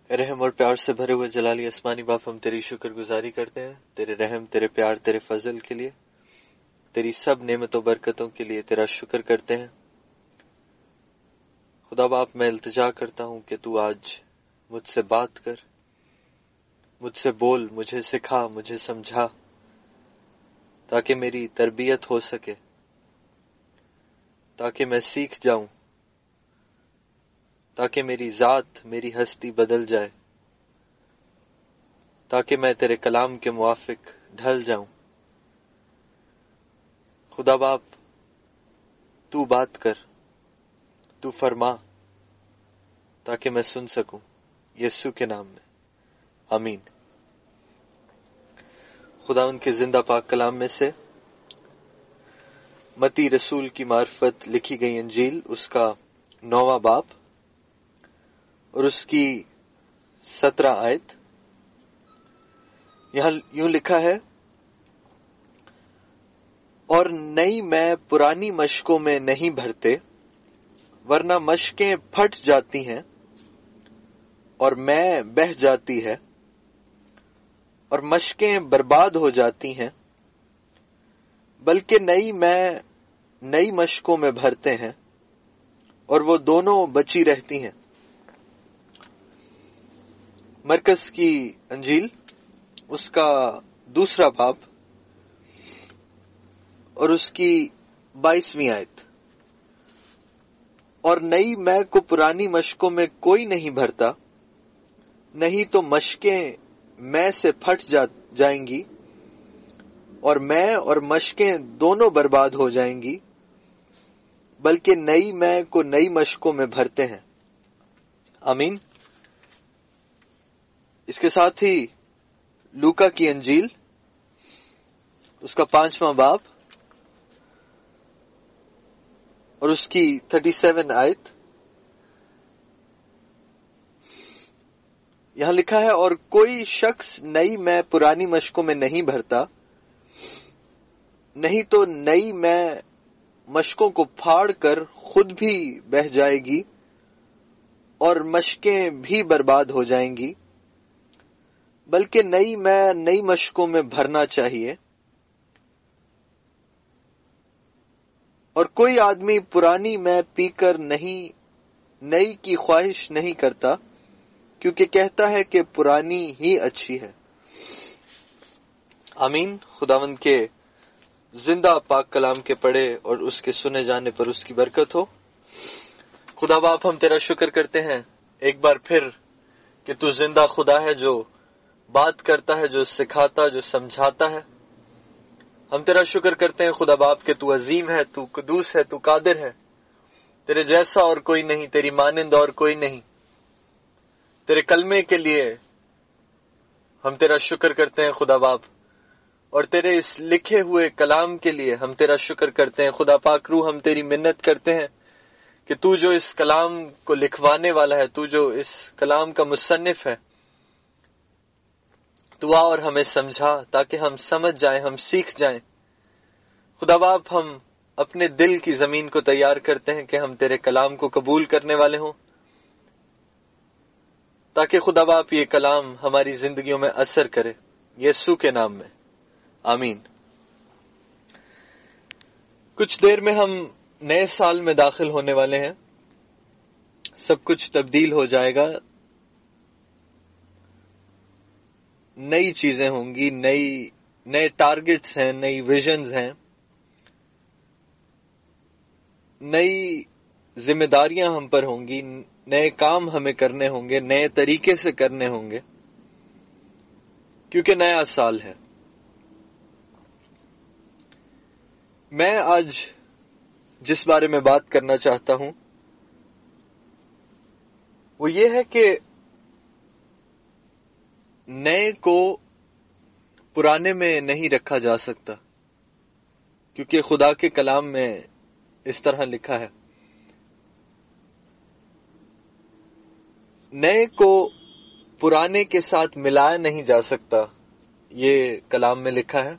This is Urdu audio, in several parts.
رحم اور پیار سے بھرے ہوئے جلالی آسمانی باپ، ہم تیری شکر گزاری کرتے ہیں تیرے رحم، تیرے پیار، تیرے فضل کے لیے، تیری سب نعمتوں برکتوں کے لیے تیرا شکر کرتے ہیں۔ خدا باپ، میں التجا کرتا ہوں کہ تو آج مجھ سے بات کر، مجھ سے بول، مجھے سکھا، مجھے سمجھا، تاکہ میری تربیت ہو سکے، تاکہ میں سیکھ جاؤں، تاکہ میری ذات، میری ہستی بدل جائے، تاکہ میں تیرے کلام کے موافق ڈھل جاؤں۔ خدا باپ، تو بات کر، تو فرما، تاکہ میں سن سکوں، یسوع کے نام میں، آمین۔ خدا ان کے زندہ پاک کلام میں سے متی رسول کی معرفت لکھی گئی انجیل، اس کا 9واں باب اور اس کی 17 آیت، یہاں یوں لکھا ہے، اور نئی میں پرانی مشقوں میں نہیں بھرتے، ورنہ مشقیں پھٹ جاتی ہیں اور میں بہہ جاتی ہے، اور مشقیں برباد ہو جاتی ہیں، بلکہ نئی میں نئی مشقوں میں بھرتے ہیں اور وہ دونوں بچی رہتی ہیں۔ مرکز کی انجیل، اس کا 2واں باب اور اس کی 22ویں آیت، اور نئی میں کو پرانی مشقوں میں کوئی نہیں بھرتا، نہیں تو مشقیں میں سے پھٹ جائیں گی اور میں اور مشقیں دونوں برباد ہو جائیں گی، بلکہ نئی میں کو نئی مشقوں میں بھرتے ہیں۔ آمین۔ اس کے ساتھ ہی لوکا کی انجیل، اس کا 5واں باب اور اس کی 37 آیت، یہاں لکھا ہے، اور کوئی شخص نئی میں پرانی مشقوں میں نہیں بھرتا، نہیں تو نئی میں مشقوں کو پھاڑ کر خود بھی بہہ جائے گی اور مشقیں بھی برباد ہو جائیں گی، بلکہ نئی میں نئی مشقوں میں بھرنا چاہیے۔ اور کوئی آدمی پرانی میں پی کر نئی کی خواہش نہیں کرتا، کیونکہ کہتا ہے کہ پرانی ہی اچھی ہے۔ آمین۔ خداوند کے زندہ پاک کلام کے پڑھے اور اس کے سنے جانے پر اس کی برکت ہو۔ خدا باپ، ہم تیرا شکر کرتے ہیں ایک بار پھر کہ تو زندہ خدا ہے، جو بات کرتا ہے، جو سکھاتا، جو سمجھاتا ہے۔ ہم تیرا شکر کرتے ہیں خدا باپ کہ تو عظیم ہے، تو قدوس ہے، تو قادر ہے، تیرے جیسا اور کوئی نہیں، تیری مانند اور کوئی نہیں۔ تیرے کلمے کے لیے ہم تیرا شکر کرتے ہیں خدا باپ، اور تیرے اس لکھے ہوئے کلام کے لیے ہم تیرا شکر کرتے ہیں خدا پاک روح۔ ہم تیری منت کرتے ہیں کہ تو جو اس کلام کو لکھوانے والا ہے، تو جو اس کلام کا مصنف ہے، تو آ اور ہمیں سمجھا تاکہ ہم سمجھ جائیں، ہم سیکھ جائیں۔ خدا باپ، ہم اپنے دل کی زمین کو تیار کرتے ہیں کہ ہم تیرے کلام کو قبول کرنے والے ہوں، تاکہ خدا باپ یہ کلام ہماری زندگیوں میں اثر کرے، یسوع کے نام میں، آمین۔ کچھ دیر میں ہم نئے سال میں داخل ہونے والے ہیں، سب کچھ تبدیل ہو جائے گا، نئی چیزیں ہوں گی، نئے ٹارگٹس ہیں، نئی ویژنز ہیں، نئی ذمہ داریاں ہم پر ہوں گی، نئے کام ہمیں کرنے ہوں گے، نئے طریقے سے کرنے ہوں گے، کیونکہ نیا سال ہے۔ میں آج جس بارے میں بات کرنا چاہتا ہوں وہ یہ ہے کہ نئے کو پرانے میں نہیں رکھا جا سکتا، کیونکہ خدا کے کلام میں اس طرح لکھا ہے، نئے کو پرانے کے ساتھ ملایا نہیں جا سکتا، یہ کلام میں لکھا ہے۔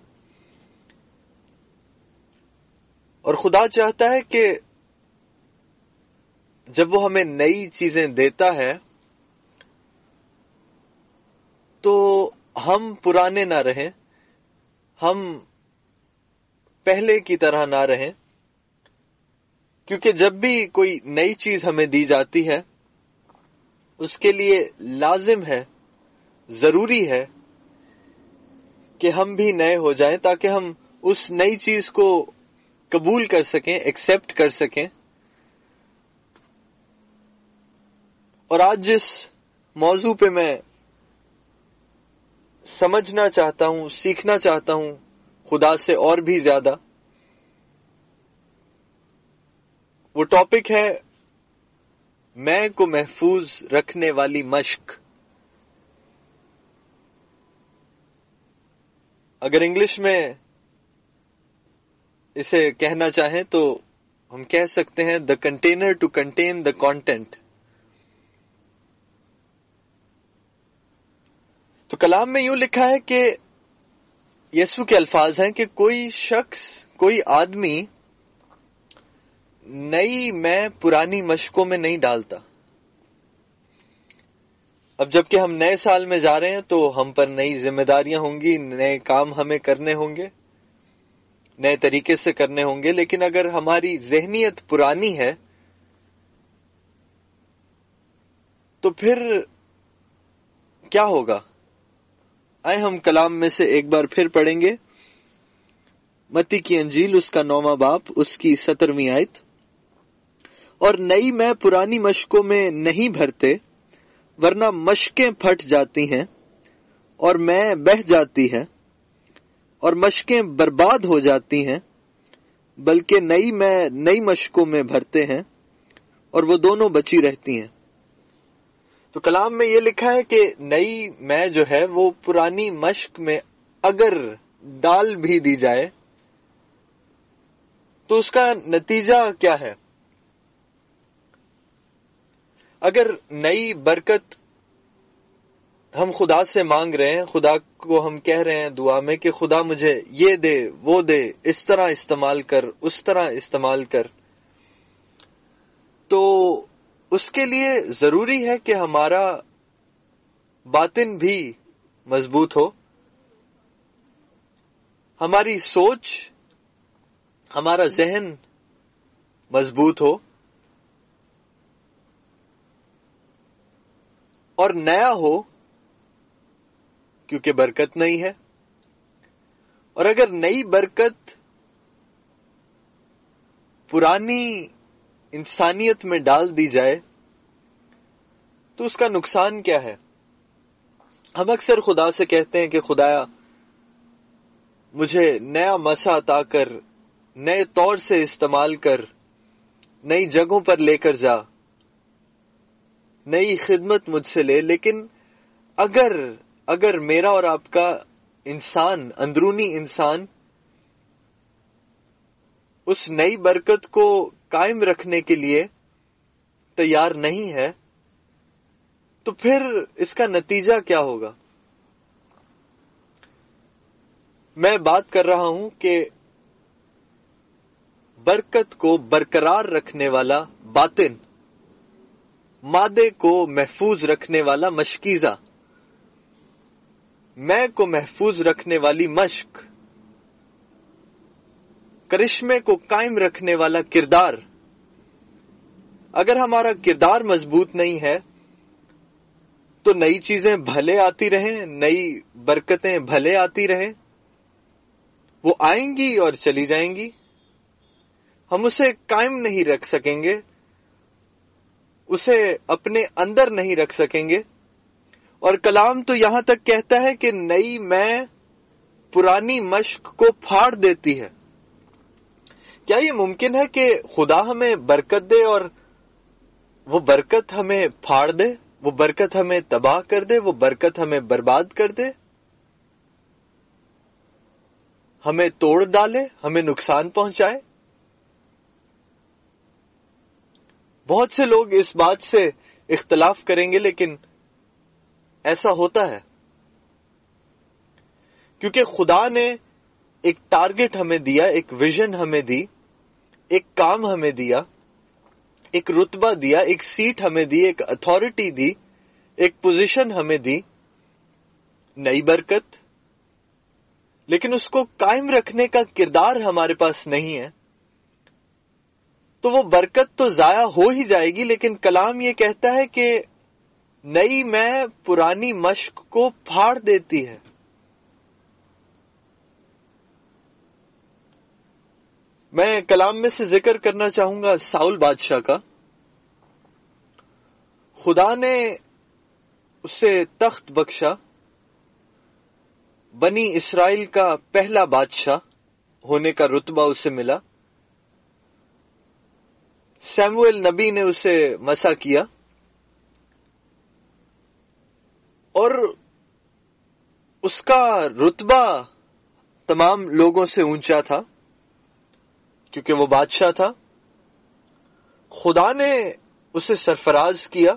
اور خدا چاہتا ہے کہ جب وہ ہمیں نئی چیزیں دیتا ہے تو ہم پرانے نہ رہیں، ہم پہلے کی طرح نہ رہیں، کیونکہ جب بھی کوئی نئی چیز ہمیں دی جاتی ہے اس کے لیے لازم ہے، ضروری ہے کہ ہم بھی نئے ہو جائیں تاکہ ہم اس نئی چیز کو قبول کر سکیں، ایکسپٹ کر سکیں۔ اور آج جس موضوع پہ میں سمجھنا چاہتا ہوں، سیکھنا چاہتا ہوں خدا سے اور بھی زیادہ، وہ ٹاپک ہے میں کو محفوظ رکھنے والی مشق۔ اگر انگلش میں اسے کہنا چاہیں تو ہم کہہ سکتے ہیں the container to contain the content. تو کلام میں یوں لکھا ہے کہ یسوع کے الفاظ ہیں کہ کوئی شخص، کوئی آدمی نئی میں پرانی مشقوں میں نہیں ڈالتا۔ اب جب کہ ہم نئے سال میں جا رہے ہیں تو ہم پر نئی ذمہ داریاں ہوں گی، نئے کام ہمیں کرنے ہوں گے، نئے طریقے سے کرنے ہوں گے، لیکن اگر ہماری ذہنیت پرانی ہے تو پھر کیا ہوگا؟ آئے ہم کلام میں سے ایک بار پھر پڑھیں گے متی کی انجیل، اس کا 9واں باب، اس کی 17ویں آیت۔ اور نئی میں پرانی مشقوں میں نہیں بھرتے، ورنہ مشقیں پھٹ جاتی ہیں اور میں بہہ جاتی ہے اور مشقیں برباد ہو جاتی ہیں، بلکہ نئی میں نئی مشقوں میں بھرتے ہیں اور وہ دونوں بچی رہتی ہیں۔ تو کلام میں یہ لکھا ہے کہ نئی میں جو ہے وہ پرانی مشق میں اگر ڈال بھی دی جائے تو اس کا نتیجہ کیا ہے؟ اگر نئی برکت ہم خدا سے مانگ رہے ہیں، خدا کو ہم کہہ رہے ہیں دعا میں کہ خدا مجھے یہ دے، وہ دے، اس طرح استعمال کر، اس طرح استعمال کر، تو اس کے لیے ضروری ہے کہ ہمارا باطن بھی مضبوط ہو، ہماری سوچ، ہمارا ذہن مضبوط ہو اور نیا ہو، کیونکہ برکت نہیں ہے۔ اور اگر نئی برکت پرانی انسانیت میں ڈال دی جائے تو اس کا نقصان کیا ہے؟ ہم اکثر خدا سے کہتے ہیں کہ خدایا مجھے نیا مسا عطا کر، نئے طور سے استعمال کر، نئی جگہوں پر لے کر جا، نئی خدمت مجھ سے لے۔ لیکن اگر میرا اور آپ کا انسان، اندرونی انسان، اس نئی برکت کو قائم رکھنے کے لیے تیار نہیں ہے تو پھر اس کا نتیجہ کیا ہوگا؟ میں بات کر رہا ہوں کہ برکت کو برقرار رکھنے والا باطن، مادے کو محفوظ رکھنے والا مشکیزہ، میں کو محفوظ رکھنے والی مشق، کرشمے کو قائم رکھنے والا کردار۔ اگر ہمارا کردار مضبوط نہیں ہے تو نئی چیزیں بھلے آتی رہیں، نئی برکتیں بھلے آتی رہیں، وہ آئیں گی اور چلی جائیں گی، ہم اسے قائم نہیں رکھ سکیں گے، اسے اپنے اندر نہیں رکھ سکیں گے۔ اور کلام تو یہاں تک کہتا ہے کہ نئی میں پرانی مشق کو پھاڑ دیتی ہے۔ کیا یہ ممکن ہے کہ خدا ہمیں برکت دے اور وہ برکت ہمیں پھاڑ دے، وہ برکت ہمیں تباہ کر دے، وہ برکت ہمیں برباد کر دے، ہمیں توڑ ڈالے، ہمیں نقصان پہنچائے؟ بہت سے لوگ اس بات سے اختلاف کریں گے، لیکن ایسا ہوتا ہے کیونکہ خدا نے ایک ٹارگٹ ہمیں دیا، ایک ویژن ہمیں دی، ایک کام ہمیں دیا، ایک رتبہ دیا، ایک سیٹ ہمیں دی، ایک اتھارٹی دی، ایک پوزیشن ہمیں دی، نئی برکت، لیکن اس کو قائم رکھنے کا کردار ہمارے پاس نہیں ہے، تو وہ برکت تو ضائع ہو ہی جائے گی. لیکن کلام یہ کہتا ہے کہ نئی میں پرانی مشق کو پھاڑ دیتی ہے. میں کلام میں سے ذکر کرنا چاہوں گا ساؤل بادشاہ کا. خدا نے اسے تخت بخشا، بنی اسرائیل کا پہلا بادشاہ ہونے کا رتبہ اسے ملا. سیموئیل نبی نے اسے مسا کیا اور اس کا رتبہ تمام لوگوں سے اونچا تھا کیونکہ وہ بادشاہ تھا. خدا نے اسے سرفراز کیا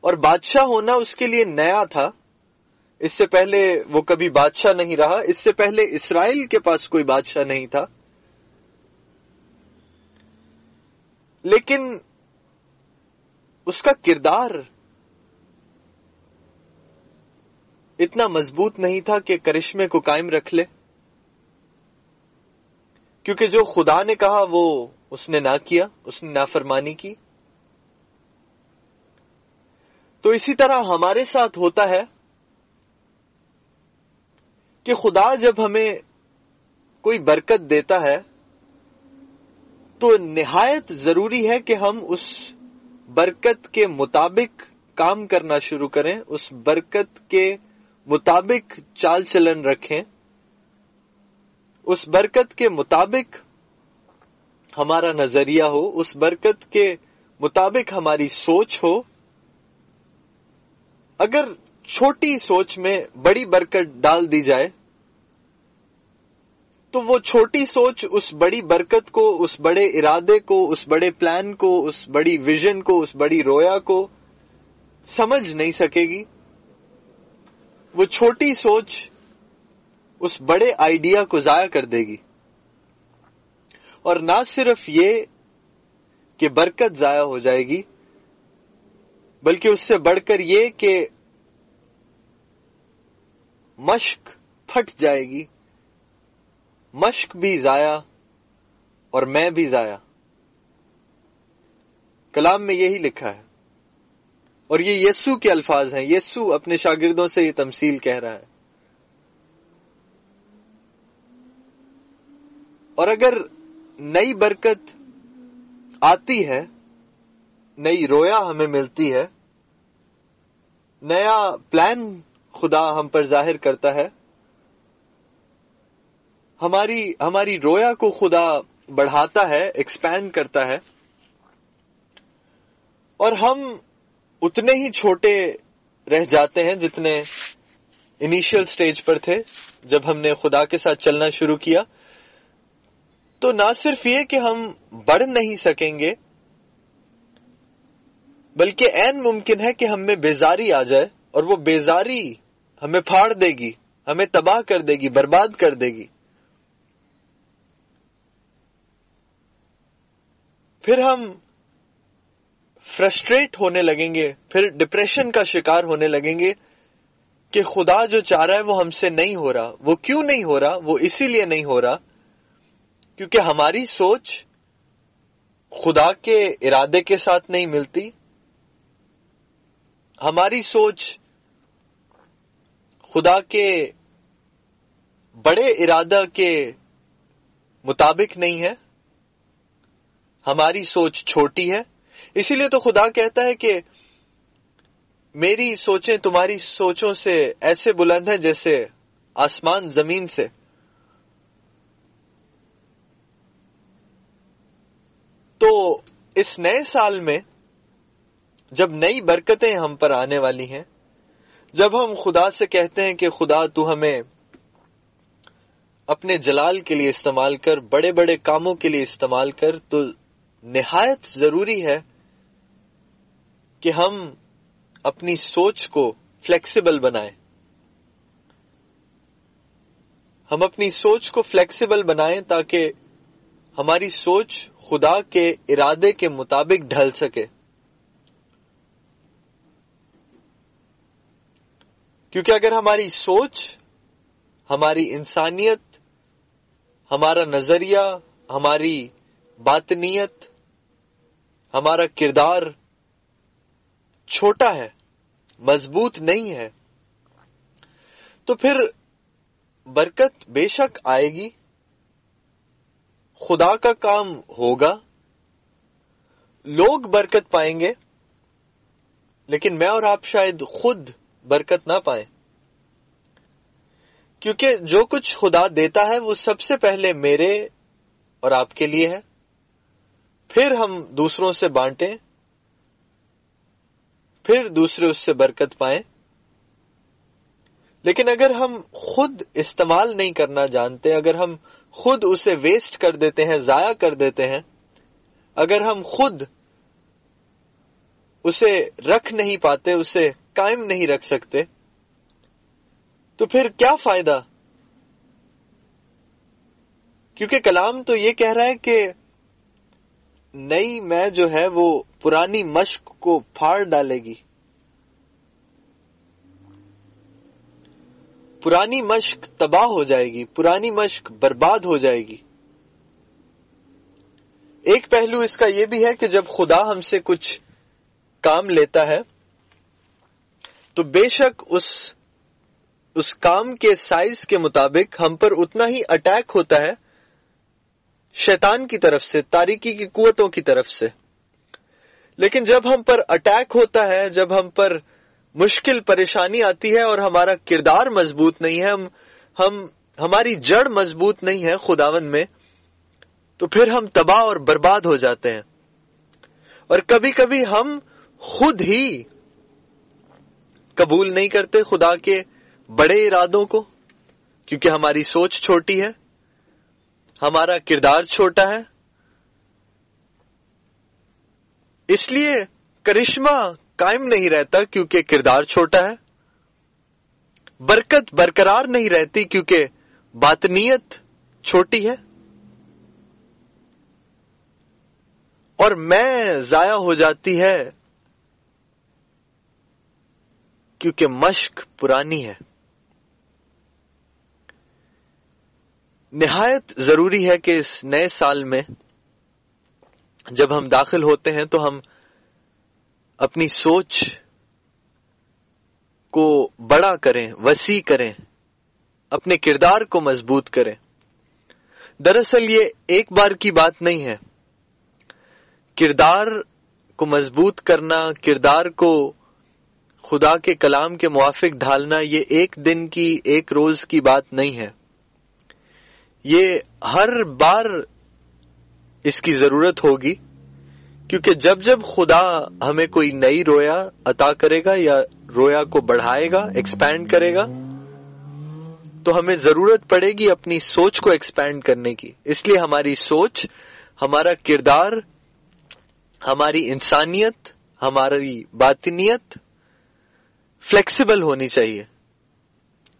اور بادشاہ ہونا اس کے لیے نیا تھا. اس سے پہلے وہ کبھی بادشاہ نہیں رہا، اس سے پہلے اسرائیل کے پاس کوئی بادشاہ نہیں تھا. لیکن اس کا کردار اتنا مضبوط نہیں تھا کہ کرشمے کو قائم رکھ لے، کیونکہ جو خدا نے کہا وہ اس نے نہ کیا، اس نے نافرمانی کی. تو اسی طرح ہمارے ساتھ ہوتا ہے کہ خدا جب ہمیں کوئی برکت دیتا ہے تو نہایت ضروری ہے کہ ہم اس برکت کے مطابق کام کرنا شروع کریں، اس برکت کے مطابق چال چلن رکھیں، اس برکت کے مطابق ہمارا نظریہ ہو، اس برکت کے مطابق ہماری سوچ ہو. اگر چھوٹی سوچ میں بڑی برکت ڈال دی جائے تو وہ چھوٹی سوچ اس بڑی برکت کو، اس بڑے ارادے کو، اس بڑے پلان کو، اس بڑی ویژن کو، اس بڑی رویا کو سمجھ نہیں سکے گی. وہ چھوٹی سوچ اس بڑے آئیڈیا کو ضائع کر دے گی. اور نہ صرف یہ کہ برکت ضائع ہو جائے گی، بلکہ اس سے بڑھ کر یہ کہ مشق پھٹ جائے گی. مشق بھی ضائع اور میں بھی ضائع. کلام میں یہی لکھا ہے اور یہ یسوع کے الفاظ ہیں. یسوع اپنے شاگردوں سے یہ تمثیل کہہ رہا ہے. اور اگر نئی برکت آتی ہے، نئی رویا ہمیں ملتی ہے، نیا پلان خدا ہم پر ظاہر کرتا ہے، ہماری رویا کو خدا بڑھاتا ہے، ایکسپینڈ کرتا ہے، اور ہم اتنے ہی چھوٹے رہ جاتے ہیں جتنے انیشیل سٹیج پر تھے جب ہم نے خدا کے ساتھ چلنا شروع کیا. تو نہ صرف یہ کہ ہم بڑھ نہیں سکیں گے، بلکہ عین ممکن ہے کہ ہم میں بیزاری آ جائے اور وہ بیزاری ہمیں پھاڑ دے گی، ہمیں تباہ کر دے گی، برباد کر دے گی. پھر ہم فرسٹریٹ ہونے لگیں گے، پھر ڈپریشن کا شکار ہونے لگیں گے کہ خدا جو چاہ رہا ہے وہ ہم سے نہیں ہو رہا. وہ کیوں نہیں ہو رہا؟ وہ اسی لیے نہیں ہو رہا کیونکہ ہماری سوچ خدا کے ارادے کے ساتھ نہیں ملتی، ہماری سوچ خدا کے بڑے ارادہ کے مطابق نہیں ہے، ہماری سوچ چھوٹی ہے. اسی لیے تو خدا کہتا ہے کہ میری سوچیں تمہاری سوچوں سے ایسے بلند ہیں جیسے آسمان زمین سے. تو اس نئے سال میں جب نئی برکتیں ہم پر آنے والی ہیں، جب ہم خدا سے کہتے ہیں کہ خدا تو ہمیں اپنے جلال کے لیے استعمال کر، بڑے بڑے کاموں کے لیے استعمال کر، تو نہایت ضروری ہے کہ ہم اپنی سوچ کو فلیکسیبل بنائیں. ہم اپنی سوچ کو فلیکسیبل بنائیں تاکہ ہماری سوچ خدا کے ارادے کے مطابق ڈھل سکے. کیونکہ اگر ہماری سوچ، ہماری انسانیت، ہمارا نظریہ، ہماری باطنیت، ہمارا کردار چھوٹا ہے، مضبوط نہیں ہے، تو پھر برکت بے شک آئے گی، خدا کا کام ہوگا، لوگ برکت پائیں گے، لیکن میں اور آپ شاید خود برکت نہ پائیں، کیونکہ جو کچھ خدا دیتا ہے وہ سب سے پہلے میرے اور آپ کے لیے ہے، پھر ہم دوسروں سے بانٹیں، پھر دوسرے اس سے برکت پائیں۔ لیکن اگر ہم خود استعمال نہیں کرنا جانتے، اگر ہم خود اسے ویسٹ کر دیتے ہیں، ضائع کر دیتے ہیں، اگر ہم خود اسے رکھ نہیں پاتے، اسے قائم نہیں رکھ سکتے، تو پھر کیا فائدہ؟ کیونکہ کلام تو یہ کہہ رہا ہے کہ نئی میں جو ہے وہ پرانی مشق کو پھاڑ ڈالے گی، پرانی مشق تباہ ہو جائے گی، پرانی مشق برباد ہو جائے گی۔ ایک پہلو اس کا یہ بھی ہے کہ جب خدا ہم سے کچھ کام لیتا ہے تو بے شک اس کام کے سائز کے مطابق ہم پر اتنا ہی اٹیک ہوتا ہے شیطان کی طرف سے، تاریکی کی قوتوں کی طرف سے۔ لیکن جب ہم پر اٹیک ہوتا ہے، جب ہم پر مشکل پریشانی آتی ہے اور ہمارا کردار مضبوط نہیں ہے، ہماری جڑ مضبوط نہیں ہے خداوند میں، تو پھر ہم تباہ اور برباد ہو جاتے ہیں۔ اور کبھی کبھی ہم خود ہی قبول نہیں کرتے خدا کے بڑے ارادوں کو، کیونکہ ہماری سوچ چھوٹی ہے، ہمارا کردار چھوٹا ہے، اس لیے کرشمہ قائم نہیں رہتا کیونکہ کردار چھوٹا ہے، برکت برقرار نہیں رہتی کیونکہ باطنیت چھوٹی ہے، اور میں ضائع ہو جاتی ہے کیونکہ مشق پرانی ہے۔ نہایت ضروری ہے کہ اس نئے سال میں جب ہم داخل ہوتے ہیں تو ہم اپنی سوچ کو بڑا کریں، وسیع کریں، اپنے کردار کو مضبوط کریں۔ دراصل یہ ایک بار کی بات نہیں ہے، کردار کو مضبوط کرنا، کردار کو خدا کے کلام کے موافق ڈھالنا، یہ ایک دن کی، ایک روز کی بات نہیں ہے، یہ ہر بار اس کی ضرورت ہوگی، کیونکہ جب جب خدا ہمیں کوئی نئی رویا عطا کرے گا یا رویا کو بڑھائے گا، ایکسپینڈ کرے گا، تو ہمیں ضرورت پڑے گی اپنی سوچ کو ایکسپینڈ کرنے کی۔ اس لیے ہماری سوچ، ہمارا کردار، ہماری انسانیت، ہماری باطنیت فلیکسیبل ہونی چاہیے،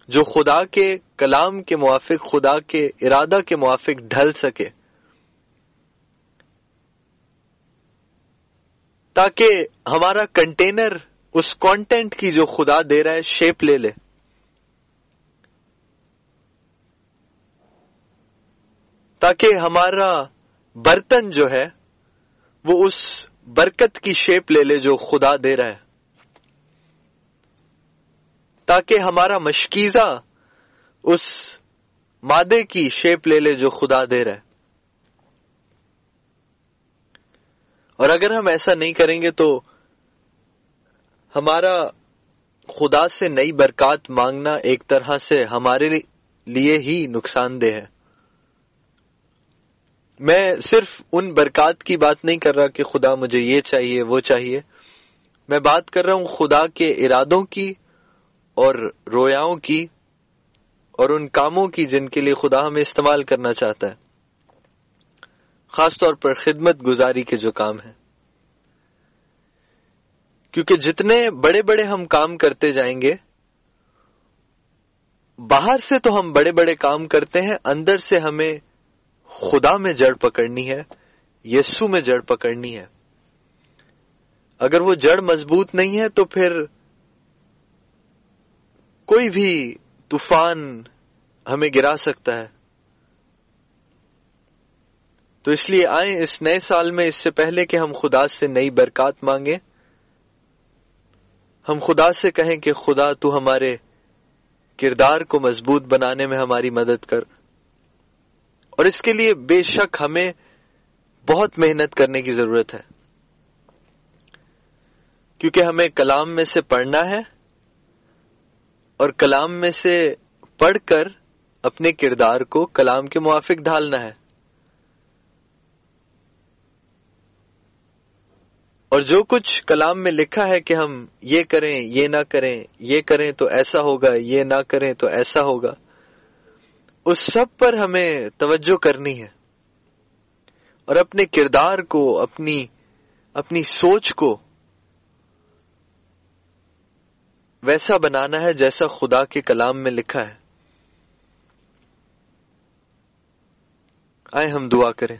جو خدا کے کلام کے موافق، خدا کے ارادہ کے موافق ڈھل سکے، تاکہ ہمارا کنٹینر اس کانٹینٹ کی جو خدا دے رہا ہے شیپ لے لے، تاکہ ہمارا برتن جو ہے وہ اس برکت کی شیپ لے لے جو خدا دے رہا ہے، تاکہ ہمارا مشکیزہ اس مادے کی شیپ لے لے جو خدا دے رہا ہے۔ اور اگر ہم ایسا نہیں کریں گے تو ہمارا خدا سے نئی برکات مانگنا ایک طرح سے ہمارے لیے ہی نقصان دہ ہے۔ میں صرف ان برکات کی بات نہیں کر رہا کہ خدا مجھے یہ چاہیے وہ چاہیے، میں بات کر رہا ہوں خدا کے ارادوں کی اور رویاؤں کی اور ان کاموں کی جن کے لیے خدا ہمیں استعمال کرنا چاہتا ہے، خاص طور پر خدمت گزاری کے جو کام ہیں۔ کیونکہ جتنے بڑے بڑے ہم کام کرتے جائیں گے، باہر سے تو ہم بڑے بڑے کام کرتے ہیں، اندر سے ہمیں خدا میں جڑ پکڑنی ہے، یسوع میں جڑ پکڑنی ہے۔ اگر وہ جڑ مضبوط نہیں ہے تو پھر کوئی بھی طوفان ہمیں گرا سکتا ہے. تو اس لیے آئیں اس نئے سال میں، اس سے پہلے کہ ہم خدا سے نئی برکات مانگیں، ہم خدا سے کہیں کہ خدا تو ہمارے کردار کو مضبوط بنانے میں ہماری مدد کر. اور اس کے لیے بے شک ہمیں بہت محنت کرنے کی ضرورت ہے، کیونکہ ہمیں کلام میں سے پڑھنا ہے اور کلام میں سے پڑھ کر اپنے کردار کو کلام کے موافق ڈھالنا ہے. اور جو کچھ کلام میں لکھا ہے کہ ہم یہ کریں یہ نہ کریں، یہ کریں تو ایسا ہوگا، یہ نہ کریں تو ایسا ہوگا، اس سب پر ہمیں توجہ کرنی ہے اور اپنے کردار کو، اپنی سوچ کو ویسا بنانا ہے جیسا خدا کے کلام میں لکھا ہے. آئے ہم دعا کریں.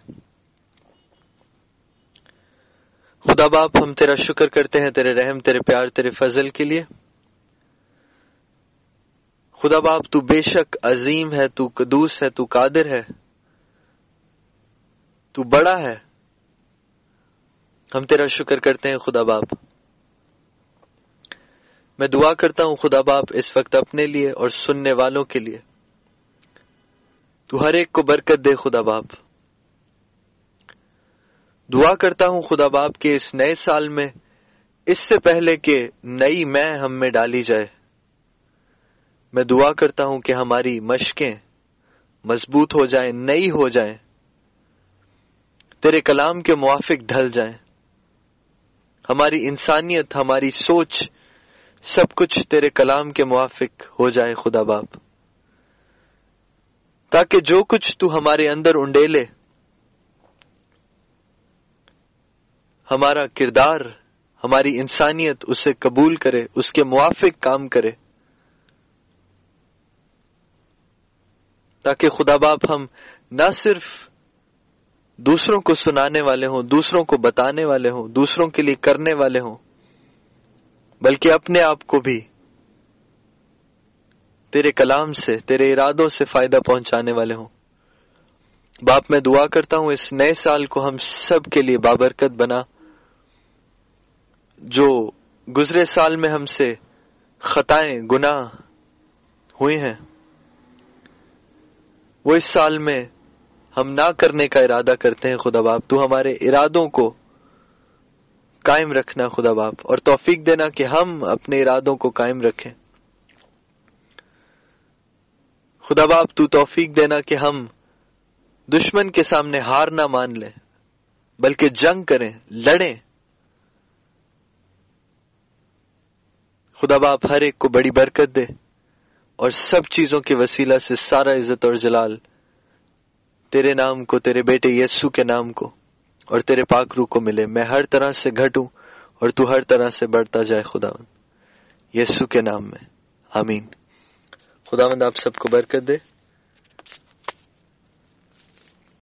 خدا باپ، ہم تیرا شکر کرتے ہیں تیرے رحم، تیرے پیار، تیرے فضل کے لیے. خدا باپ تو بے شک عظیم ہے، تو قدوس ہے، تو قادر ہے، تو بڑا ہے. ہم تیرا شکر کرتے ہیں خدا باپ. میں دعا کرتا ہوں خدا باپ اس وقت اپنے لیے اور سننے والوں کے لیے، تو ہر ایک کو برکت دے خدا باپ. دعا کرتا ہوں خدا باپ کہ اس نئے سال میں، اس سے پہلے کہ نئی میں ہم میں ڈالی جائے، میں دعا کرتا ہوں کہ ہماری مشقیں مضبوط ہو جائیں، نئی ہو جائیں، تیرے کلام کے موافق ڈھل جائیں. ہماری انسانیت، ہماری سوچ، سب کچھ تیرے کلام کے موافق ہو جائے خدا باپ، تاکہ جو کچھ تو ہمارے اندر انڈیلے، ہمارا کردار، ہماری انسانیت اسے قبول کرے، اس کے موافق کام کرے، تاکہ خدا باپ ہم نہ صرف دوسروں کو سنانے والے ہوں، دوسروں کو بتانے والے ہوں، دوسروں کے لیے کرنے والے ہوں، بلکہ اپنے آپ کو بھی تیرے کلام سے، تیرے ارادوں سے فائدہ پہنچانے والے ہوں. باپ میں دعا کرتا ہوں اس نئے سال کو ہم سب کے لیے بابرکت بنا. جو گزرے سال میں ہم سے خطائیں، گناہ ہوئے ہیں، وہ اس سال میں ہم نہ کرنے کا ارادہ کرتے ہیں خدا باپ. تو ہمارے ارادوں کو قائم رکھنا خدا باپ، اور توفیق دینا کہ ہم اپنے ارادوں کو قائم رکھیں. خدا باپ تو توفیق دینا کہ ہم دشمن کے سامنے ہار نہ مان لیں، بلکہ جنگ کریں، لڑیں. خدا باپ ہر ایک کو بڑی برکت دے، اور سب چیزوں کے وسیلہ سے سارا عزت اور جلال تیرے نام کو، تیرے بیٹے یسوع کے نام کو اور تیرے پاک روح کو ملے. میں ہر طرح سے گھٹوں اور تو ہر طرح سے بڑھتا جائے خداوند، یسوع کے نام میں، آمین. خداوند آپ سب کو برکت دے.